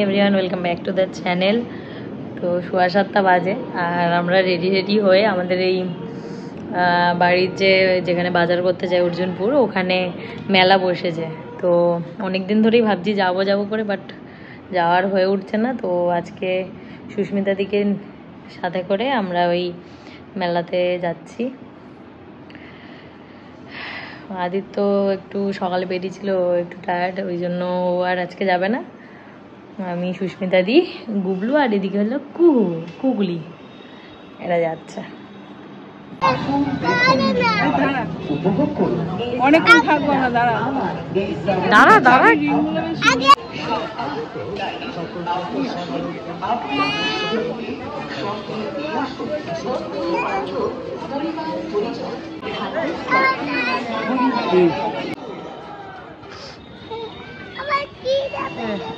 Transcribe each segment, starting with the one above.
Everyone, welcome back to the channel. তো 7:15 বাজে আর আমরা রেডি হয়ে আমাদের এই বাড়ির যেখানে বাজার করতে যাই অর্জুনপুর, ওখানে মেলা বসেছে। তো অনেক দিন ধরেই ভাবছি যাবো করে, বাট যাওয়ার হয়ে উঠছে না। তো আজকে সুস্মিতা দিকে সাথে করে আমরা ওই মেলাতে যাচ্ছি। আদিত্য একটু সকালে বেরিয়েছিল, একটু টায়ার্ড, ওই জন্য ও আর আজকে যাবে না। আমি, সুস্মিতা দি, গুবলু আর এদিকে হলো কুগুলি, এরা যাচ্ছে। অনেকক্ষণ থাকবো না, দাঁড়া।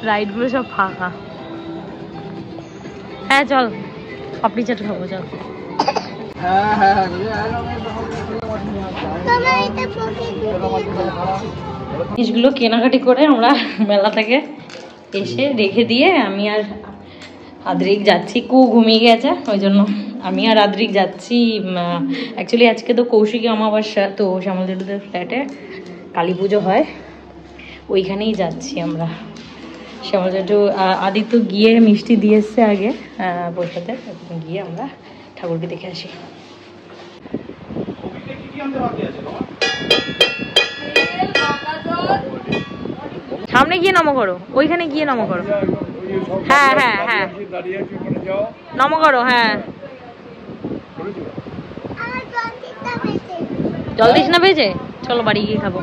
রাইড গুলো সব ফাঁকা। হ্যাঁ চল, পাপড়ি চাট খাবো, চল। জিনিসগুলো কেনাকাটি করে আমরা মেলা থেকে এসে রেখে দিয়ে আমি আর আদ্রিক যাচ্ছি। ঘুমিয়ে গেছে, ওই জন্য আমি আর আদ্রিক যাচ্ছি। অ্যাকচুয়ালি আজকে তো কৌশিকী অমাবস্যা, তো শ্যামলদেবদের ফ্ল্যাটে কালী পুজো হয়, ওইখানেই যাচ্ছি আমরা। শ্যামলদেবু আদিত্য গিয়ে মিষ্টি দিয়ে এসছে আগে বসাতে, গিয়ে আমরা ঠাকুরকে দেখে আসি। সামনে গিয়ে নমো করো, ওইখানে গিয়ে নমো করো। হ্যাঁ হ্যাঁ হ্যাঁ, নমো করো। হ্যাঁ, জল দিস না পেয়েছে, চলো বাড়ি গিয়ে খাবো।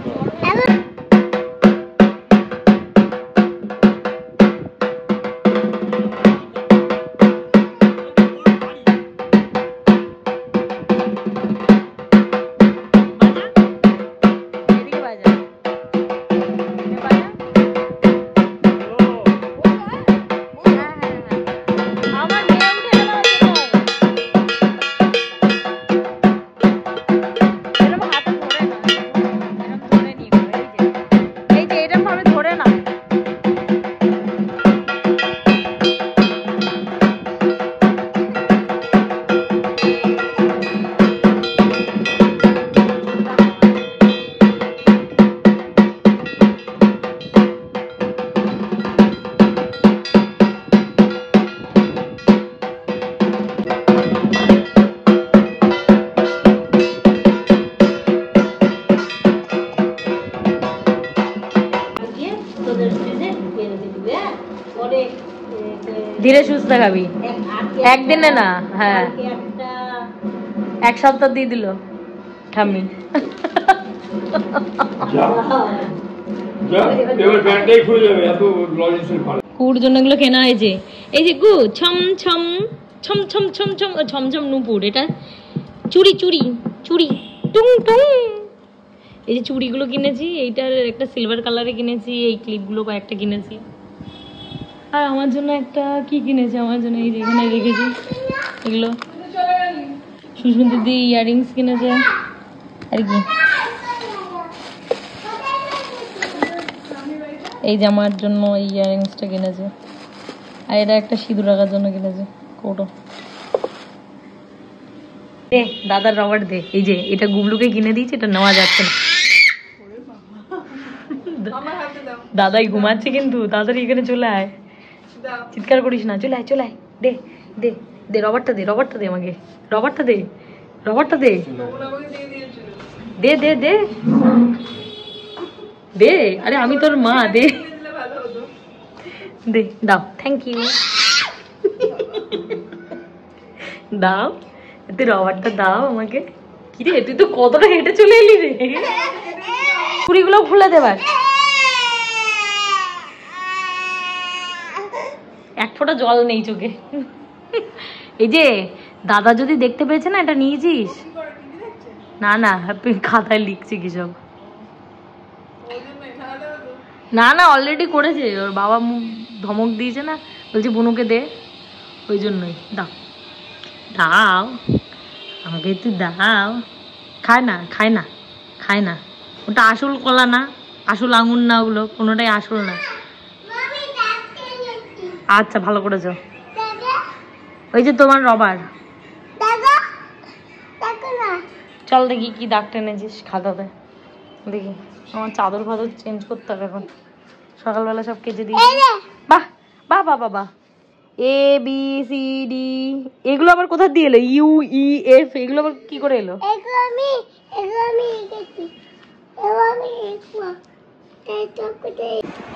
ধীরে সুস্থ খাবি, একদিনে না। হ্যাঁ, এক সপ্তাহ দিয়ে দিল ঠাম্মি। কুর জন্য এগুলো কেনা হয়েছে। এই যে গু ছম ছম ছম ছম ছম ছম ছম ছম নুপুর, এটা চুড়ি চুড়ি চুড়ি টুং টুং। এই যে চুড়িগুলো কিনেছি, এইটার একটা সিলভার কালারে কিনেছি, এই ক্লিপগুলো কয়েকটা কিনেছি। আর আমার জন্য একটা কি কিনেছে, আমার জন্য এই যেখানে রেখেছি এগুলো। সুস্মিতা দি ইয়াররিংস কিনেছে আর কি, এই যে আমার জন্য এই ইয়াররিংসটা কিনেছে। আর এটা একটা সিঁদুর রাখার জন্য কিনেছে কৌটো। দে দাদার রবার দে। এই যে এটা গুবলুকে কিনে দিয়েছে, এটা নেওয়া যাচ্ছে না। দাদাই ঘুমাচ্ছে কিন্তু, তাড়াতাড়ি এখানে চলে আয়, চিৎকার করিস না, চলে আয় চলে আয়। দে দে দে রবারটা দে, রবারটা দে আমাকে, রবারটা দে, রবারটা দে, দে দে দে দে। আরে আমি তোর মা, দে দে, দাও, থ্যাংক ইউ, দাও, তুই রবারটা দাও আমাকে। কিরে তুই তো কতটা হেঁটে চলে এলি রে, চুড়িগুলো খুলে দেবার। এক ফোঁটা জল নেই চোখে। এই যে দাদা যদি দেখতে পেয়েছে না, এটা নিয়েছিস? না না, খাতায় লিখছি কি সব। না না, অলরেডি করেছে, ওর বাবা ধমক দিয়েছে না, বলছে বুনুকে দে, ওই জন্যই। দাও দাও আমাকে, তুই দাও। খায় না খায় না খায় না, ওটা আসল কলা না, আসল আঙুর না, ওগুলো কোনোটাই আসল না। আচ্ছা ভালো করেছো। ওই যে তোমার রবার। চল দেখি কি দাগ টেনেছিস খাতাতে। দেখি আমার চাদর ফাদর চেঞ্জ করতে হবে এখন, সকালবেলা সব কেচে দিই। বাহ বাহ বাহ বাহ বাহ। এ বি সি ডি এগুলো আবার কোথা দিয়ে এলো? ইউ ই এফ এগুলো আবার কি করে এলো?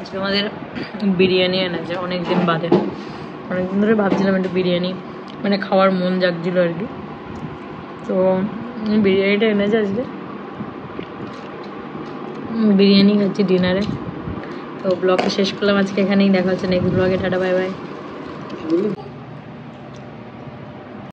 আজকে আমাদের বিরিয়ানি এনেছে অনেকদিন বাদে। অনেকদিন ধরে ভাবছিলাম একটু বিরিয়ানি মানে খাওয়ার মন জাগছিল আর কি, তো বিরিয়ানিটা এনেছে আজকে। বিরিয়ানি খাচ্ছি ডিনারে। তো ব্লগটা শেষ করলাম আজকে এখানেই, দেখা হচ্ছে নেক্সট ব্লগে। Tata bye bye.